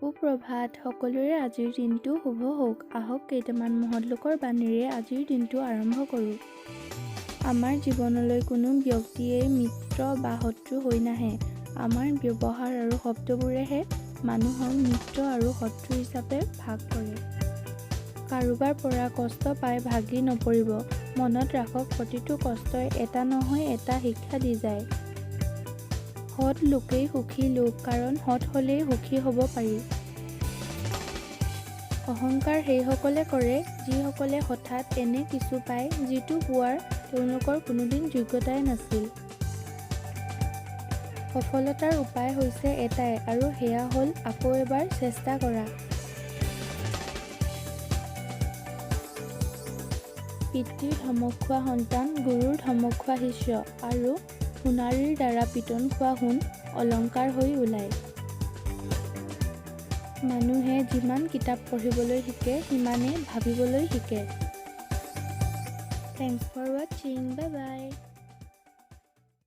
সুপ্ৰভাত, সকলোৰে আজিৰ দিনটো শুভ হওক। আহক কেইটামান মহৎ লোকৰ বাণীৰে আজিৰ দিনটো আৰম্ভ কৰোঁ। আমাৰ জীৱনলৈ কোনো ব্যক্তিয়েই মিত্ৰ বা শত্ৰু হৈ নাহে। আমাৰ ব্যৱহাৰ আৰু শব্দবোৰেহে মানুহক মিত্ৰ আৰু শত্ৰু হিচাপে ভাগ কৰে। কাৰোবাৰ পৰা কষ্ট পাই ভাগি নপৰিব। মনত ৰাখক, প্ৰতিটো কষ্টই এটা নহয় এটা শিক্ষা দি যায়। সৎ লোকেই সুখী লোক, কাৰণ সৎ হ'লেই সুখী হ'ব পাৰি। অহংকাৰ সেইসকলে কৰে যিসকলে হঠাৎ এনে কিছু পায় যিটো পোৱাৰ তেওঁলোকৰ কোনোদিন যোগ্যতাই নাছিল। সফলতাৰ উপায় হৈছে এটাই, আৰু সেয়া হ'ল আকৌ এবাৰ চেষ্টা কৰা। পিতৃৰ ধমক খোৱা সন্তান গুৰুৰ ধমক খোৱা শিষ্য, আৰু সোণাৰীৰ দ্বাৰা পিটন খোৱা সোণ অলংকাৰ হৈ ওলায়। মানুহে যিমান কিতাপ পঢ়িবলৈ শিকে সিমানেই ভাবিবলৈ শিকে। থেংকছ ফৰ ৱাচিং। Bye bye.